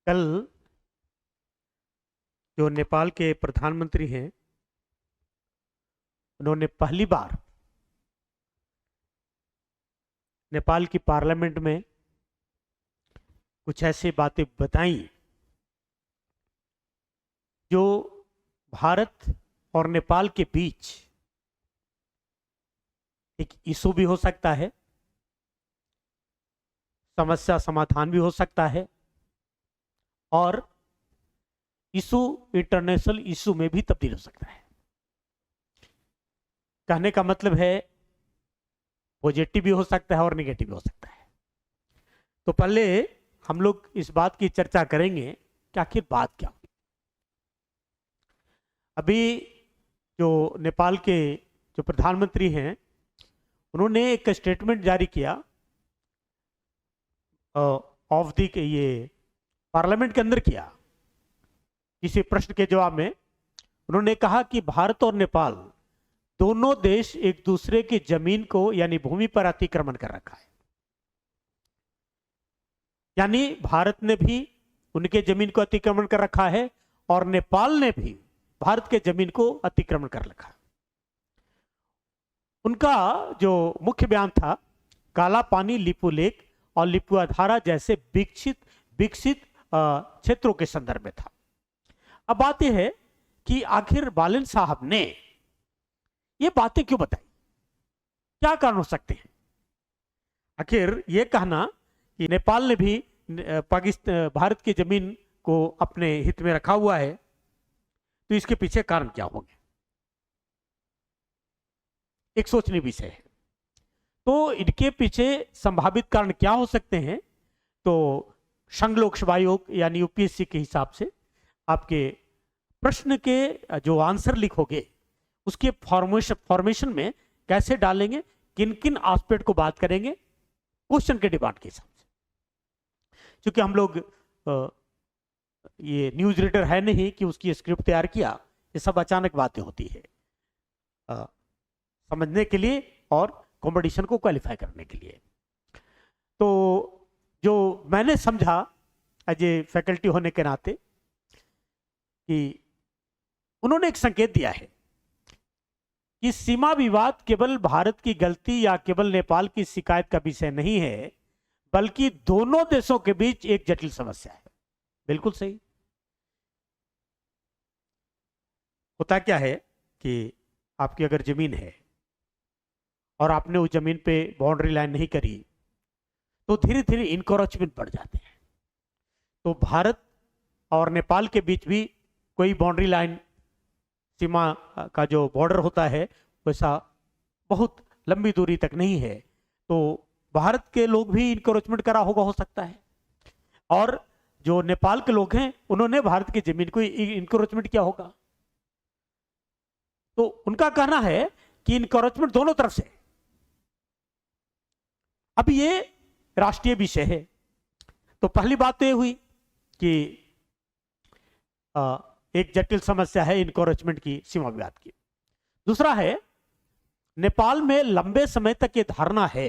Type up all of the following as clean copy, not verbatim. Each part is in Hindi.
कल जो नेपाल के प्रधानमंत्री हैं, उन्होंने पहली बार नेपाल की पार्लियामेंट में कुछ ऐसी बातें बताई जो भारत और नेपाल के बीच एक इशू भी हो सकता है, समस्या समाधान भी हो सकता है और इशू इंटरनेशनल इशू में भी तब्दील हो सकता है। कहने का मतलब है पॉजिटिव भी हो सकता है और नेगेटिव भी हो सकता है। तो पहले हम लोग इस बात की चर्चा करेंगे कि आखिर बात क्या हुई। अभी जो नेपाल के जो प्रधानमंत्री हैं, उन्होंने एक स्टेटमेंट जारी किया ऑफ दी के ये पार्लियामेंट के अंदर किया। किसी प्रश्न के जवाब में उन्होंने कहा कि भारत और नेपाल दोनों देश एक दूसरे की जमीन को यानी भूमि पर अतिक्रमण कर रखा है। यानी भारत ने भी उनके जमीन को अतिक्रमण कर रखा है और नेपाल ने भी भारत के जमीन को अतिक्रमण कर रखा है। उनका जो मुख्य बयान था काला पानी, लिपु लेक और लिपुआधारा जैसे विकसित क्षेत्रों के संदर्भ में था। अब बात यह है कि आखिर बालन साहब ने ये बातें क्यों बताई, क्या कारण हो सकते हैं। आखिर ये कहना कि नेपाल ने भी पाकिस्तान भारत की जमीन को अपने हित में रखा हुआ है, तो इसके पीछे कारण क्या होंगे, एक सोचनीय विषय है। तो इनके पीछे संभावित कारण क्या हो सकते हैं, तो संघ लोक सेवा आयोग यानी यूपीएससी के हिसाब से आपके प्रश्न के जो आंसर लिख होंगे उसके फॉर्मेशन में कैसे डालेंगे, किन किन एस्पेक्ट को बात करेंगे, क्वेश्चन के डिमांड के हिसाब से। क्योंकि हम लोग ये न्यूज रीडर है नहीं कि उसकी स्क्रिप्ट तैयार किया, ये सब अचानक बातें होती है समझने के लिए और कंपटीशन को क्वालिफाई करने के लिए। तो जो मैंने समझा एज ए फैकल्टी होने के नाते कि उन्होंने एक संकेत दिया है कि सीमा विवाद केवल भारत की गलती या केवल नेपाल की शिकायत का विषय नहीं है, बल्कि दोनों देशों के बीच एक जटिल समस्या है। बिल्कुल सही। होता क्या है कि आपकी अगर जमीन है और आपने उस जमीन पे बाउंड्री लाइन नहीं करी, तो धीरे धीरे इनक्रोचमेंट बढ़ जाते हैं। तो भारत और नेपाल के बीच भी कोई बाउंड्री लाइन, सीमा का जो बॉर्डर होता है वैसा बहुत लंबी दूरी तक नहीं है। तो भारत के लोग भी इनक्रोचमेंट करा होगा, हो सकता है, और जो नेपाल के लोग हैं उन्होंने भारत की जमीन को इनक्रोचमेंट किया होगा। तो उनका कहना है कि इनक्रोचमेंट दोनों तरफ से। अब ये राष्ट्रीय विषय है। तो पहली बात तो ये हुई कि एक जटिल समस्या है इनक्रोचमेंट की, सीमा विवाद की। दूसरा है, नेपाल में लंबे समय तक ये धारणा है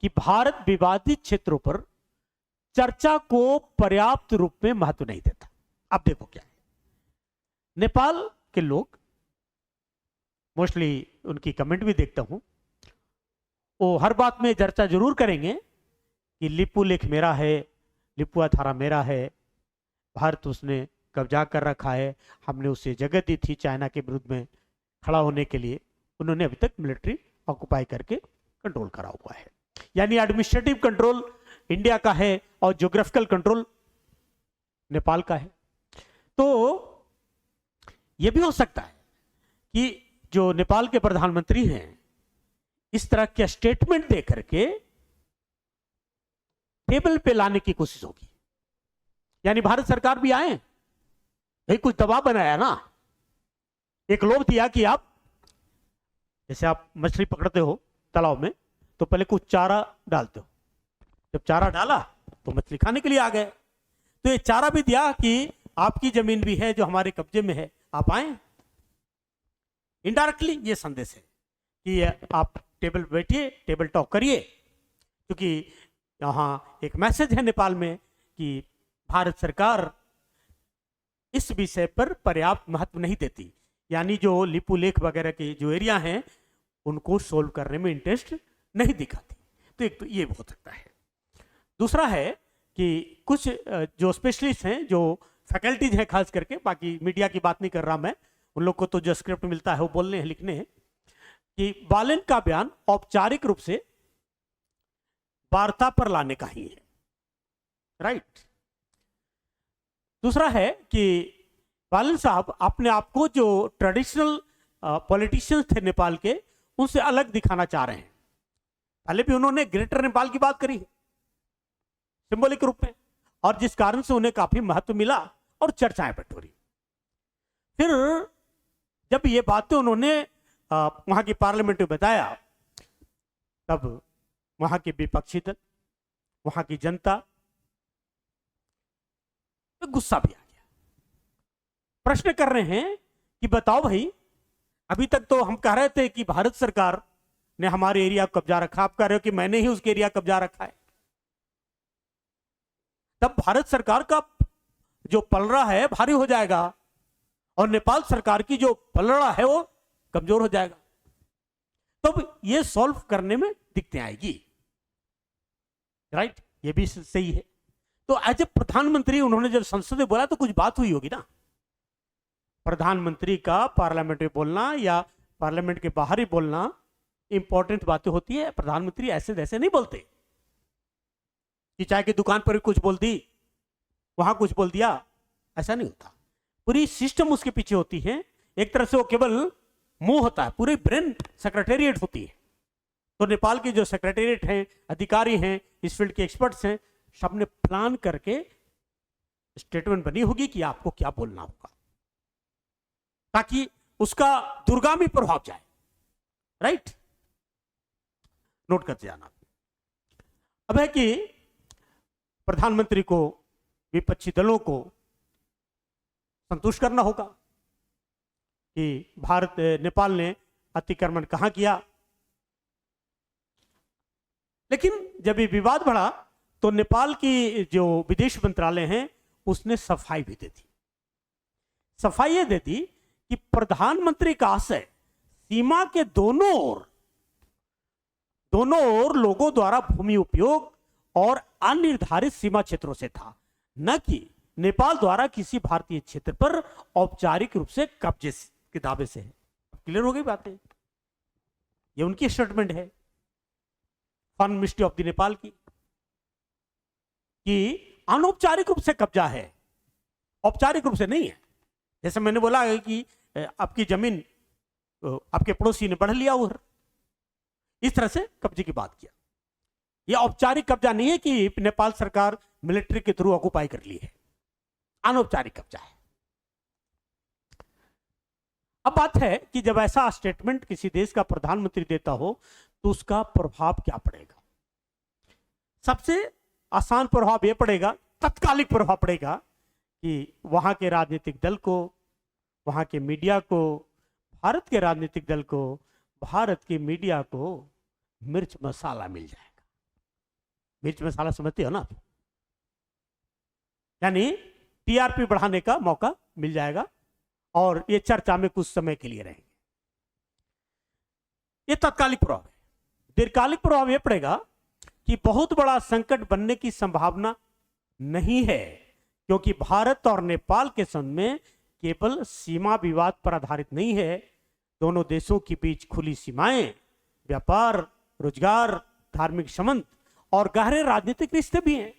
कि भारत विवादित क्षेत्रों पर चर्चा को पर्याप्त रूप में महत्व नहीं देता। अब देखो क्या है, नेपाल के लोग, मोस्टली उनकी कमेंट भी देखता हूं, वो हर बात में चर्चा जरूर करेंगे कि लिपु लेख मेरा है, लिपुआधारा मेरा है, भारत उसने कब्जा कर रखा है, हमने उसे जगह दी थी चाइना के विरुद्ध में खड़ा होने के लिए, उन्होंने अभी तक मिलिट्री ऑक्युपाई करके कंट्रोल करा हुआ है। यानी एडमिनिस्ट्रेटिव कंट्रोल इंडिया का है और ज्योग्राफिकल कंट्रोल नेपाल का है। तो यह भी हो सकता है कि जो नेपाल के प्रधानमंत्री हैं इस तरह के स्टेटमेंट दे करके टेबल पे लाने की कोशिश होगी, यानी भारत सरकार भी आए, भाई कुछ दबाव बनाया ना, एक लोभ दिया कि आप जैसे आप मछली पकड़ते हो तालाब में, तो पहले कुछ चारा डालते हो, जब चारा डाला तो मछली खाने के लिए आ गए। तो ये चारा भी दिया कि आपकी जमीन भी है जो हमारे कब्जे में है, आप आए। इनडायरेक्टली ये संदेश है कि आप टेबल बैठिए, टेबल टॉक करिए, क्योंकि यहाँ एक मैसेज है नेपाल में कि भारत सरकार इस विषय पर पर्याप्त महत्व नहीं देती, यानी जो लिपुलेख वगैरह के जो एरिया हैं उनको सोल्व करने में इंटरेस्ट नहीं दिखाती। तो एक तो ये हो सकता है। दूसरा है कि कुछ जो स्पेशलिस्ट हैं, जो फैकल्टीज हैं खास करके, बाकी मीडिया की बात नहीं कर रहा मैं, उन लोग को तो जो स्क्रिप्ट मिलता है वो बोलने हैं, लिखने हैं, कि बालन का बयान औपचारिक रूप से वार्ता पर लाने का ही है, राइट। दूसरा है कि बालन साहब अपने आप को जो ट्रेडिशनल पॉलिटिशियंस थे नेपाल के, उनसे अलग दिखाना चाह रहे हैं। पहले भी उन्होंने ग्रेटर नेपाल की बात करी है सिंबॉलिक रूप में, और जिस कारण से उन्हें काफी महत्व मिला और चर्चाएं बटोरी। फिर जब ये बातें उन्होंने वहां की पार्लियामेंट में बताया, तब वहां के विपक्षी दल, वहां की जनता तो गुस्सा भी आ गया। प्रश्न कर रहे हैं कि बताओ भाई, अभी तक तो हम कह रहे थे कि भारत सरकार ने हमारे एरिया को कब्जा रखा, आप कह रहे हो कि मैंने ही उसके एरिया कब्जा रखा है। तब भारत सरकार का जो पलड़ा है भारी हो जाएगा और नेपाल सरकार की जो पलड़ा है वो कमजोर हो जाएगा। तो ये सॉल्व करने में दिक्कतें आएगी, राइट, ये भी सही है। तो एज ए प्रधानमंत्री उन्होंने जब संसद में बोला तो कुछ बात हुई होगी ना। प्रधानमंत्री का पार्लियामेंट में बोलना या पार्लियामेंट के बाहर ही बोलना इंपॉर्टेंट बातें होती है। प्रधानमंत्री ऐसे वैसे नहीं बोलते कि चाय की दुकान पर कुछ बोल दी, वहां कुछ बोल दिया, ऐसा नहीं होता। पूरी सिस्टम उसके पीछे होती है। एक तरह से वो केवल मुंह होता है, पूरी ब्रेन सेक्रेटेरिएट होती है। तो नेपाल के जो सेक्रेटेरिएट हैं, अधिकारी हैं, इस फील्ड के एक्सपर्ट्स हैं, सबने प्लान करके स्टेटमेंट बनी होगी कि आपको क्या बोलना होगा, ताकि उसका दूरगामी प्रभाव जाए, राइट। नोट करते जाना। अब है कि प्रधानमंत्री को, विपक्षी दलों को संतुष्ट करना होगा कि भारत नेपाल ने अतिक्रमण कहां किया। लेकिन जब ये विवाद बढ़ा तो नेपाल की जो विदेश मंत्रालय है उसने सफाई भी दे दी। सफाई ये दे दी कि प्रधानमंत्री का आशय सीमा के दोनों ओर लोगों द्वारा भूमि उपयोग और अनिर्धारित सीमा क्षेत्रों से था, न कि नेपाल द्वारा किसी भारतीय क्षेत्र पर औपचारिक रूप से कब्जे के दावे से है। क्लियर हो गई बातें? ये उनकी स्टेटमेंट है foreign ministry of the Nepal की, कि अनौपचारिक रूप से कब्जा है, औपचारिक रूप से नहीं है। जैसे मैंने बोला है कि आपकी जमीन आपके पड़ोसी ने बढ़ लिया उधर, इस तरह से कब्जे की बात किया। यह औपचारिक कब्जा नहीं है कि नेपाल सरकार मिलिट्री के थ्रू ऑक्युपाई कर ली है, अनौपचारिक कब्जा है। अब बात है कि जब ऐसा स्टेटमेंट किसी देश का प्रधानमंत्री देता हो तो उसका प्रभाव क्या पड़ेगा। सबसे आसान प्रभाव यह पड़ेगा, तत्कालिक प्रभाव पड़ेगा कि वहां के राजनीतिक दल को, वहां के मीडिया को, भारत के राजनीतिक दल को, भारत की मीडिया को मिर्च मसाला मिल जाएगा। मिर्च मसाला समझते हो ना, यानी टीआरपी बढ़ाने का मौका मिल जाएगा और ये चर्चा में कुछ समय के लिए रहेंगे। ये तात्कालिक प्रभाव है। दीर्घकालिक प्रभाव यह पड़ेगा कि बहुत बड़ा संकट बनने की संभावना नहीं है, क्योंकि भारत और नेपाल के संबंध में केवल सीमा विवाद पर आधारित नहीं है। दोनों देशों के बीच खुली सीमाएं, व्यापार, रोजगार, धार्मिक संबंध और गहरे राजनीतिक रिश्ते भी हैं।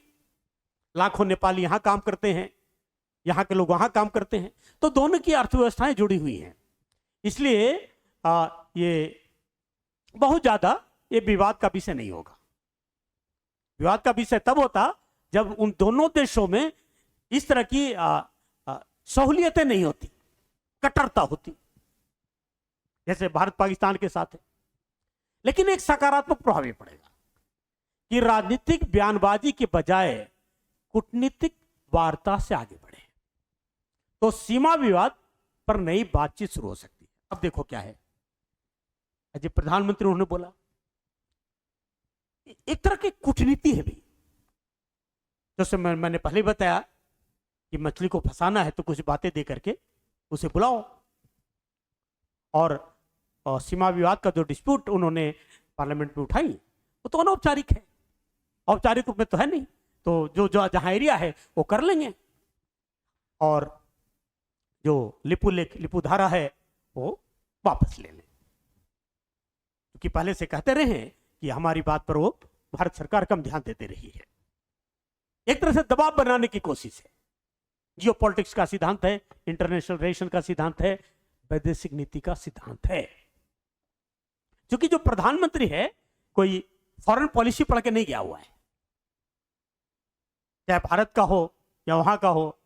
लाखों नेपाली यहां काम करते हैं, यहां के लोग वहां काम करते हैं, तो दोनों की अर्थव्यवस्थाएं जुड़ी हुई हैं। इसलिए ये बहुत ज्यादा ये विवाद का विषय नहीं होगा। विवाद का विषय तब होता जब उन दोनों देशों में इस तरह की सहूलियतें नहीं होती, कट्टरता होती, जैसे भारत पाकिस्तान के साथ है। लेकिन एक सकारात्मक प्रभाव ये पड़ेगा कि राजनीतिक बयानबाजी के बजाय कूटनीतिक वार्ता से आगे बढ़े, तो सीमा विवाद पर नई बातचीत शुरू हो सकती है। अब देखो क्या है, अजय प्रधानमंत्री उन्होंने बोला, एक तरह की कूटनीति है भी। जैसे मैंने पहले बताया कि मछली को फंसाना है तो कुछ बातें दे करके उसे बुलाओ। और सीमा विवाद का जो डिस्प्यूट उन्होंने पार्लियामेंट में उठाई वो तो अनौपचारिक है, औपचारिक रूप में तो है नहीं, तो जो जहां एरिया है वो कर लेंगे। और जो लिपू धारा है वो वापस ले लें, क्योंकि पहले से कहते रहे हैं कि हमारी बात पर वो भारत सरकार कम ध्यान देते रही है। एक तरह से दबाव बनाने की कोशिश है। जियोपॉलिटिक्स का सिद्धांत है, इंटरनेशनल रिलेशन का सिद्धांत है, वैदेशिक नीति का सिद्धांत है। क्योंकि जो प्रधानमंत्री है कोई फॉरेन पॉलिसी पढ़ के नहीं गया हुआ है, चाहे भारत का हो या वहां का हो।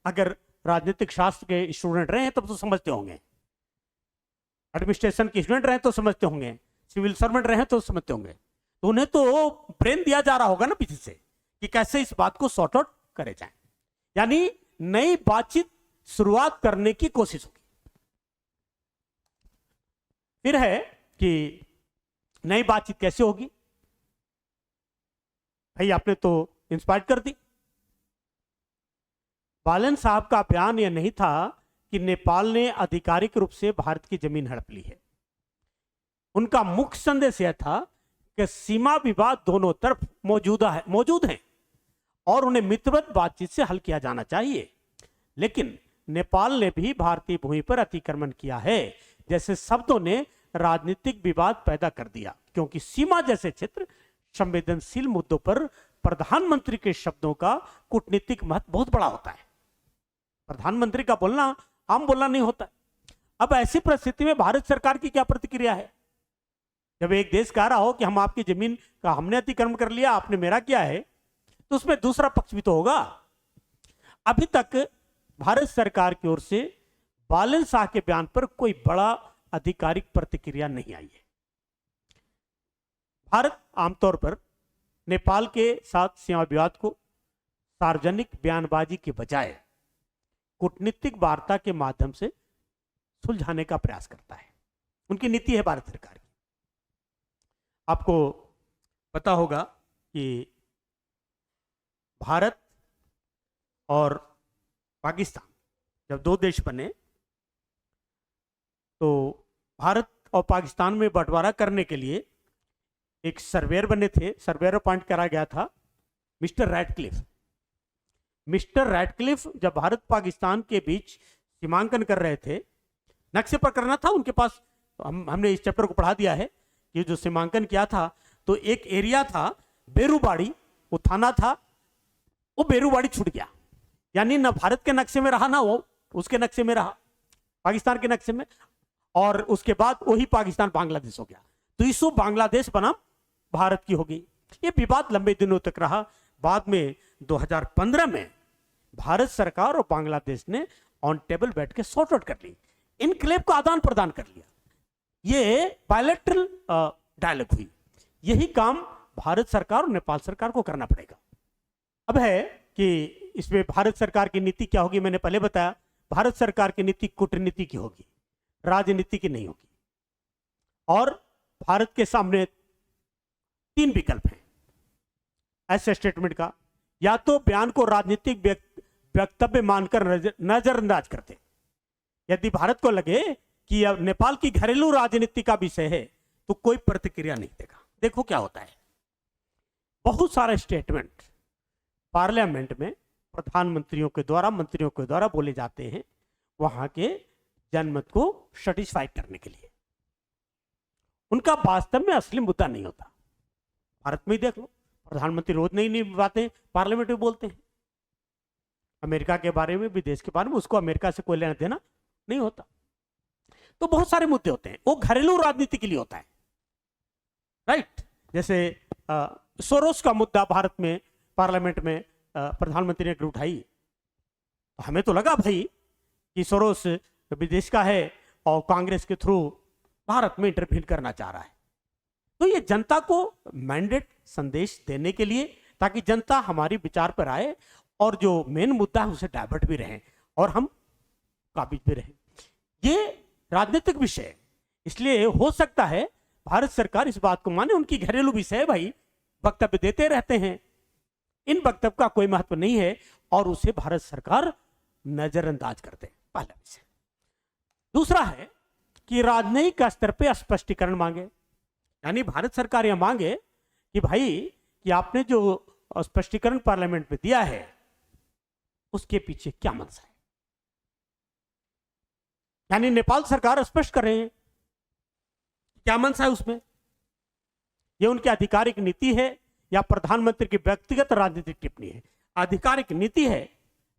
अगर राजनीतिक शास्त्र के स्टूडेंट रहे हैं तब तो समझते होंगे, एडमिनिस्ट्रेशन के स्टूडेंट रहे तो समझते होंगे, सिविल सर्वेंट रहे तो समझते होंगे। तो उन्हें तो ब्रेन दिया जा रहा होगा ना पीछे से कि कैसे इस बात को सॉर्ट आउट करे जाए, यानी नई बातचीत शुरुआत करने की कोशिश होगी। फिर है कि नई बातचीत कैसे होगी। भाई आपने तो इंस्पायर कर दी। बालन साहब का बयान यह नहीं था कि नेपाल ने आधिकारिक रूप से भारत की जमीन हड़प ली है। उनका मुख्य संदेश यह था कि सीमा विवाद दोनों तरफ मौजूद हैं और उन्हें मित्रवत बातचीत से हल किया जाना चाहिए। लेकिन नेपाल ने भी भारतीय भूमि पर अतिक्रमण किया है जैसे शब्दों ने राजनीतिक विवाद पैदा कर दिया, क्योंकि सीमा जैसे क्षेत्र संवेदनशील मुद्दों पर प्रधानमंत्री के शब्दों का कूटनीतिक महत्व बहुत बड़ा होता है। प्रधानमंत्री का बोलना आम बोलना नहीं होता। अब ऐसी परिस्थिति में भारत सरकार की क्या प्रतिक्रिया है? जब एक देश कह रहा हो कि हम आपकी जमीन का हमने अतिक्रमण कर लिया, आपने मेरा किया है, तो उसमें दूसरा पक्ष भी तो होगा। अभी तक भारत सरकार की ओर से बालन शाह के बयान पर कोई बड़ा आधिकारिक प्रतिक्रिया नहीं आई है। भारत आमतौर पर नेपाल के साथ सीमा विवाद को सार्वजनिक बयानबाजी के बजाय कूटनीतिक वार्ता के माध्यम से सुलझाने का प्रयास करता है। उनकी नीति है भारत सरकार की। आपको पता होगा कि भारत और पाकिस्तान जब दो देश बने तो भारत और पाकिस्तान में बंटवारा करने के लिए एक सर्वेयर बने थे। सर्वेयर अपॉइंट करा गया था मिस्टर रैडक्लिफ। मिस्टर रैडक्लिफ जब भारत पाकिस्तान के बीच सीमांकन कर रहे थे, नक्शे पर करना था उनके पास, हमने इस चैप्टर को पढ़ा दिया है। ये जो सीमांकन किया था तो एक एरिया था बेरूबाड़ी, वो थाना था, वो बेरूबाड़ी छूट गया, यानी ना भारत के नक्शे में रहा ना वो उसके नक्शे में रहा, पाकिस्तान के नक्शे में। और उसके बाद वही पाकिस्तान बांग्लादेश हो गया, तो इस बांग्लादेश बनाम भारत की हो गई। ये विवाद लंबे दिनों तक रहा। बाद में 2015 में भारत सरकार और बांग्लादेश ने ऑन टेबल बैठ के सॉर्ट आउट कर ली, इनक्लेव का आदान प्रदान कर लिया। ये बायलैटरल डायलॉग हुई। यही काम भारत सरकार और नेपाल सरकार को करना पड़ेगा। अब है कि इसमें भारत सरकार की नीति क्या होगी। मैंने पहले बताया भारत सरकार की नीति कूटनीति की होगी, राजनीति की नहीं होगी। और भारत के सामने तीन विकल्प हैं ऐसे स्टेटमेंट का। या तो बयान को राजनीतिक वक्तव्य मानकर नजरअंदाज करते, यदि भारत को लगे कि अब नेपाल की घरेलू राजनीति का विषय है तो कोई प्रतिक्रिया नहीं देगा। देखो क्या होता है, बहुत सारे स्टेटमेंट पार्लियामेंट में प्रधानमंत्रियों के द्वारा, मंत्रियों के द्वारा बोले जाते हैं वहां के जनमत को सेटिस्फाई करने के लिए। उनका वास्तव में असली मुद्दा नहीं होता। भारत में ही देख लो, प्रधानमंत्री रोज नई नई बातें पार्लियामेंट में बोलते हैं। अमेरिका के बारे में, विदेश के बारे में, उसको अमेरिका से कोई लेना देना नहीं होता। तो बहुत सारे मुद्दे होते हैं, वो घरेलू राजनीति के लिए होता है, राइट। जैसे सोरोस का मुद्दा भारत में पार्लियामेंट में प्रधानमंत्री ने उठाई, तो हमें तो लगा भाई कि सोरोस विदेश का है और कांग्रेस के थ्रू भारत में इंटरफीयर करना चाह रहा है। तो ये जनता को मैंडेट संदेश देने के लिए, ताकि जनता हमारी विचार पर आए और जो मेन मुद्दा है उसे डाइवर्ट भी रहे और हम काबिज भी रहे। ये राजनीतिक विषय है, इसलिए हो सकता है भारत सरकार इस बात को माने। उनकी घरेलू विषय है भाई, वक्तव्य देते रहते हैं, इन वक्तव्य का कोई महत्व नहीं है और उसे भारत सरकार नजरअंदाज कर दे, पहला विषय। दूसरा है कि राजनयिक स्तर पर स्पष्टीकरण मांगे, यानी भारत सरकार यह मांगे कि भाई कि आपने जो स्पष्टीकरण पार्लियामेंट में दिया है उसके पीछे क्या मंशा है, यानी नेपाल सरकार स्पष्ट कर रहे हैं क्या मंशा है उसमें, यह उनकी आधिकारिक नीति है या प्रधानमंत्री की व्यक्तिगत राजनीतिक टिप्पणी है। आधिकारिक नीति है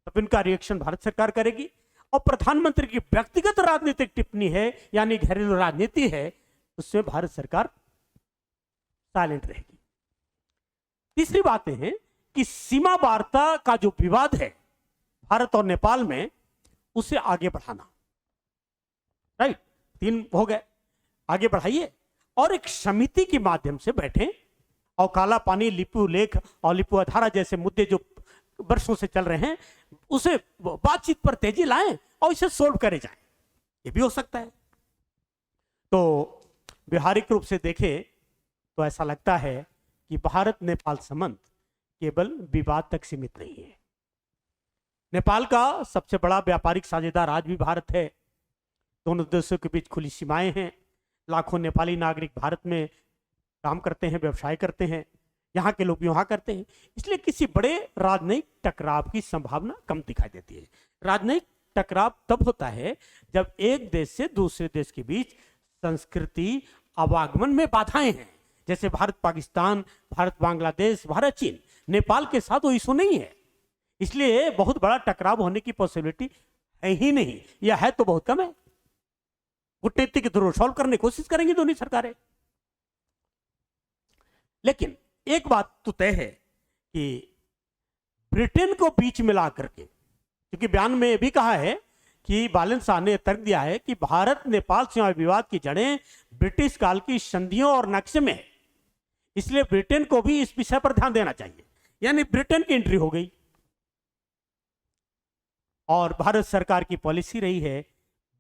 तब इनका रिएक्शन भारत सरकार करेगी, और प्रधानमंत्री की व्यक्तिगत राजनीतिक टिप्पणी है यानी घरेलू राजनीति है, उसमें भारत सरकार साइलेंट रहेगी। तीसरी बात है कि सीमा वार्ता का जो विवाद है भारत और नेपाल में, उसे आगे बढ़ाना। राइट, 3 हो गए, आगे बढ़ाइए और एक समिति के माध्यम से बैठे और काला पानी, लिपू लेख और लिपू अधारा जैसे मुद्दे जो वर्षों से चल रहे हैं उसे बातचीत पर तेजी लाएं और इसे सोल्व करे जाएं, ये भी हो सकता है। तो व्यवहारिक रूप से देखें तो ऐसा लगता है कि भारत नेपाल संबंध केवल विवाद तक सीमित नहीं है। नेपाल का सबसे बड़ा व्यापारिक साझेदार आज भी भारत है, दोनों देशों के बीच खुली सीमाएं हैं, लाखों नेपाली नागरिक भारत में काम करते हैं, व्यवसाय करते हैं, यहाँ के लोग भी वहाँ करते हैं, इसलिए किसी बड़े राजनयिक टकराव की संभावना कम दिखाई देती है। राजनयिक टकराव तब होता है जब एक देश से दूसरे देश के बीच संस्कृति आवागमन में बाधाएं हैं, जैसे भारत पाकिस्तान, भारत बांग्लादेश, भारत चीन। नेपाल के साथ वो इशू नहीं है, इसलिए बहुत बड़ा टकराव होने की पॉसिबिलिटी है ही नहीं, या है तो बहुत कम है। कूटनीति के थ्रू सॉल्व करने की कोशिश करेंगी दोनों सरकारें। लेकिन एक बात तो तय है कि ब्रिटेन को बीच में ला करके, क्योंकि बयान में भी कहा है कि बालन शाह ने तर्क दिया है कि भारत नेपाल सीमा विवाद की जड़ें ब्रिटिश काल की संधियों और नक्शे में है, इसलिए ब्रिटेन को भी इस विषय पर ध्यान देना चाहिए, यानी ब्रिटेन की एंट्री हो गई। और भारत सरकार की पॉलिसी रही है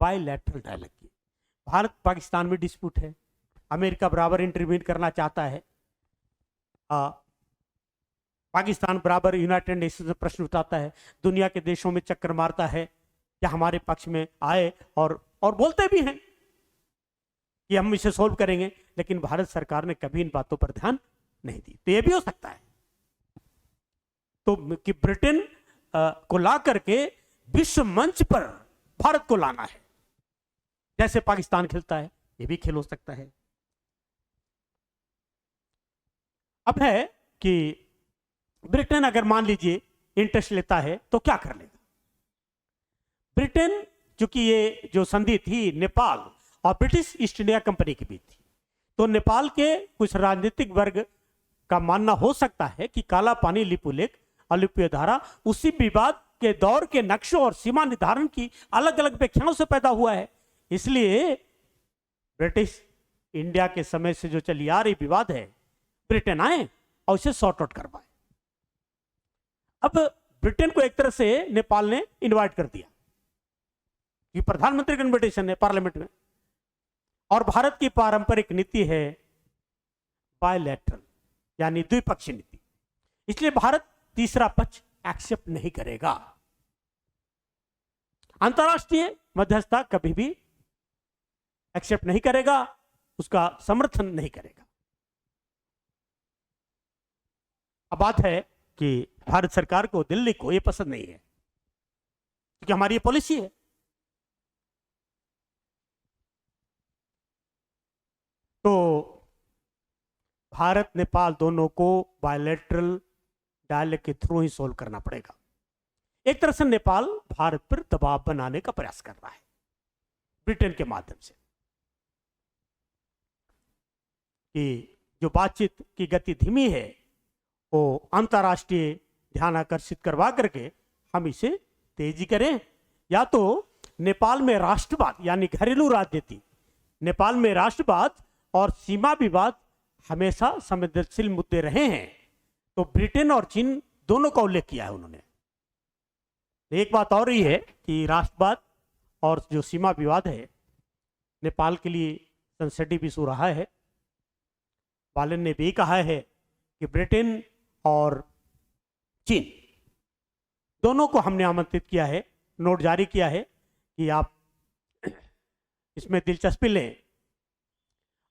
बायलैटरल डायलॉग की। भारत पाकिस्तान में डिस्प्यूट है, अमेरिका बराबर इंटरवीन करना चाहता है, पाकिस्तान बराबर यूनाइटेड नेशंस में प्रश्न उठाता है, दुनिया के देशों में चक्कर मारता है क्या हमारे पक्ष में आए, और बोलते भी हैं कि हम इसे सोल्व करेंगे, लेकिन भारत सरकार ने कभी इन बातों पर ध्यान नहीं दी। तो यह भी हो सकता है तो कि ब्रिटेन को ला करके विश्व मंच पर भारत को लाना है, जैसे पाकिस्तान खेलता है, यह भी खेल हो सकता है। अब है कि ब्रिटेन अगर मान लीजिए इंटरेस्ट लेता है तो क्या कर लेगा। ब्रिटेन, चूंकि ये जो संधि थी नेपाल और ब्रिटिश ईस्ट इंडिया कंपनी के बीच थी, तो नेपाल के कुछ राजनीतिक वर्ग का मानना हो सकता है कि काला पानी, लिपू लेख और लिपू धारा उसी विवाद के दौर के नक्शों और सीमा निर्धारण की अलग अलग व्याख्याओं से पैदा हुआ है, इसलिए ब्रिटिश इंडिया के समय से जो चली आ रही विवाद है, ब्रिटेन आए और उसे सॉर्ट आउट करवाए। अब ब्रिटेन को एक तरह से नेपाल ने इनवाइट कर दिया, ये प्रधानमंत्री का इन्विटेशन है पार्लियामेंट में, और भारत की पारंपरिक नीति है बायलैटरल यानी द्विपक्षीय नीति, इसलिए भारत तीसरा पक्ष एक्सेप्ट नहीं करेगा। अंतरराष्ट्रीय मध्यस्थता कभी भी एक्सेप्ट नहीं करेगा, उसका समर्थन नहीं करेगा। अब बात है कि भारत सरकार को, दिल्ली को यह पसंद नहीं है, क्योंकि हमारी ये पॉलिसी है। तो भारत नेपाल दोनों को बायलैटरल डायलॉग के थ्रू ही सोल्व करना पड़ेगा। एक तरह से नेपाल भारत पर दबाव बनाने का प्रयास कर रहा है ब्रिटेन के माध्यम से, कि जो बातचीत की गति धीमी है वो अंतरराष्ट्रीय ध्यान आकर्षित करवा करके हम इसे तेजी करें, या तो नेपाल में राष्ट्रवाद यानी घरेलू राजनीति, नेपाल में राष्ट्रवाद और सीमा विवाद हमेशा संवेदनशील मुद्दे रहे हैं, तो ब्रिटेन और चीन दोनों का उल्लेख किया है उन्होंने। एक बात और ही है कि राष्ट्रवाद और जो सीमा विवाद है नेपाल के लिए सेंसिटिव इशू रहा है। बालन ने भी कहा है कि ब्रिटेन और चीन दोनों को हमने आमंत्रित किया है, नोट जारी किया है कि आप इसमें दिलचस्पी लें।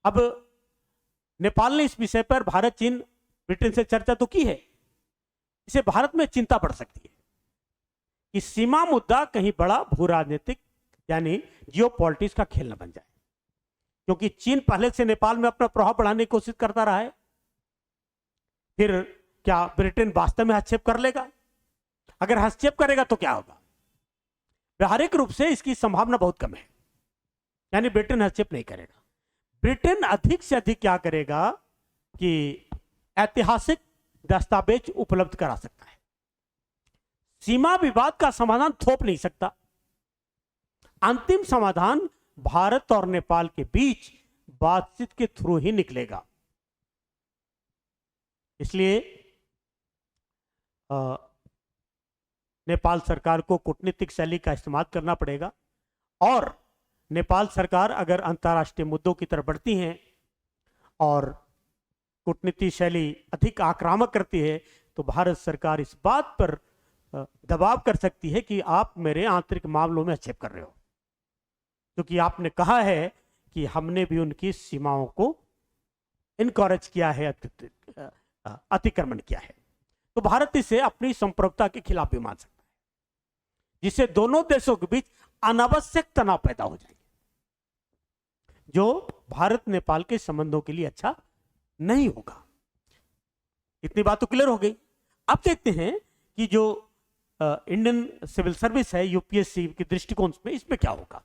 अब नेपाल ने इस विषय पर भारत, चीन, ब्रिटेन से चर्चा तो की है। इसे भारत में चिंता बढ़ सकती है कि सीमा मुद्दा कहीं बड़ा भू राजनीतिक यानी जियो पॉलिटिक्स का खेल न बन जाए, क्योंकि चीन पहले से नेपाल में अपना प्रभाव बढ़ाने की कोशिश करता रहा है। फिर क्या ब्रिटेन वास्तव में हस्तक्षेप कर लेगा? अगर हस्तक्षेप करेगा तो क्या होगा? व्यावहारिक रूप से इसकी संभावना बहुत कम है, यानी ब्रिटेन हस्तक्षेप नहीं करेगा। ब्रिटेन अधिक से अधिक क्या करेगा कि ऐतिहासिक दस्तावेज उपलब्ध करा सकता है। सीमा विवाद का समाधान थोप नहीं सकता। अंतिम समाधान भारत और नेपाल के बीच बातचीत के थ्रू ही निकलेगा। इसलिए नेपाल सरकार को कूटनीतिक शैली का इस्तेमाल करना पड़ेगा, और नेपाल सरकार अगर अंतर्राष्ट्रीय मुद्दों की तरफ बढ़ती है और कूटनीतिक शैली अधिक आक्रामक करती है, तो भारत सरकार इस बात पर दबाव कर सकती है कि आप मेरे आंतरिक मामलों में हस्तक्षेप कर रहे हो, क्योंकि आपने कहा है कि हमने भी उनकी सीमाओं को इनकरेज किया है, अतिक्रमण किया है। तो भारत इसे अपनी संप्रभुता के खिलाफ भी मान सकता है, जिससे दोनों देशों के बीच अनावश्यक तनाव पैदा हो जाएंगे, जो भारत नेपाल के संबंधों के लिए अच्छा नहीं होगा। इतनी बात तो क्लियर हो गई। अब देखते हैं कि जो इंडियन सिविल सर्विस है, यूपीएससी के दृष्टिकोण में इसमें क्या होगा।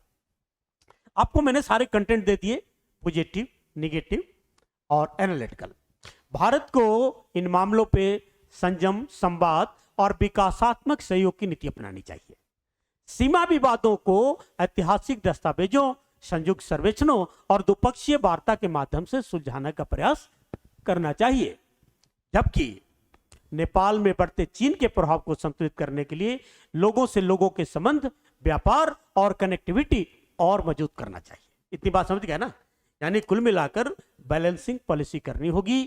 आपको मैंने सारे कंटेंट दे दिए, पॉजिटिव, नेगेटिव और एनालिटिकल। भारत को इन मामलों पे संयम, संवाद और विकासात्मक सहयोग की नीति अपनानी चाहिए। सीमा विवादों को ऐतिहासिक दस्तावेजों, संयुक्त सर्वेक्षणों और द्विपक्षीय वार्ता के माध्यम से सुलझाने का प्रयास करना चाहिए, जबकि नेपाल में बढ़ते चीन के प्रभाव को संतुलित करने के लिए लोगों से लोगों के संबंध, व्यापार और कनेक्टिविटी और मजबूत करना चाहिए। इतनी बात समझ गए ना? यानी कुल मिलाकर बैलेंसिंग पॉलिसी करनी होगी।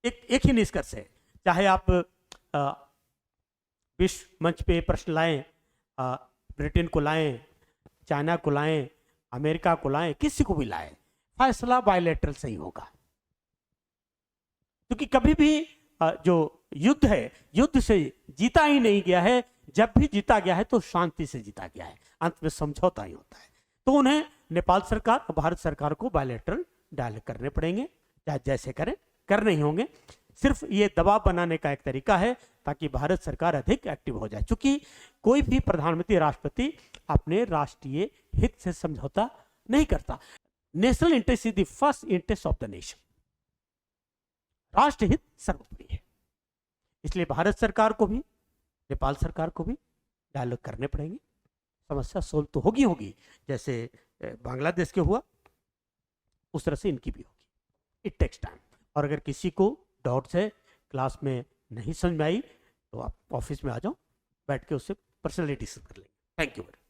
एक ही निष्कर्ष है, चाहे आप विश्व मंच पे प्रश्न लाएं, ब्रिटेन को लाएं, चाइना को लाएं, अमेरिका को लाएं, किसी को भी लाएं, फैसला बायलैटरल सही होगा। क्योंकि कभी भी जो युद्ध है, युद्ध से जीता ही नहीं गया है। जब भी जीता गया है तो शांति से जीता गया है, अंत में समझौता ही होता है। तो उन्हें नेपाल सरकार और भारत सरकार को बायलैटरल डायलॉग करने पड़ेंगे, चाहे जैसे करें, करने ही होंगे। सिर्फ ये दबाव बनाने का एक तरीका है ताकि भारत सरकार अधिक एक्टिव हो जाए, क्योंकि कोई भी प्रधानमंत्री, राष्ट्रपति अपने राष्ट्रीय हित से समझौता नहीं करता। National interest is the first interest of the nation. राष्ट्र हित सर्वोपरि है। इसलिए भारत सरकार को भी, नेपाल सरकार को भी डायलॉग करने पड़ेंगे। समस्या सोल्व तो होगी, जैसे बांग्लादेश के हुआ उस तरह से इनकी भी होगी। It takes time. और अगर किसी को डाउट्स है, क्लास में नहीं समझ में आई, तो आप ऑफिस में आ जाओ, बैठ के उससे पर्सनली डिस्कस कर लेंगे। Thank you.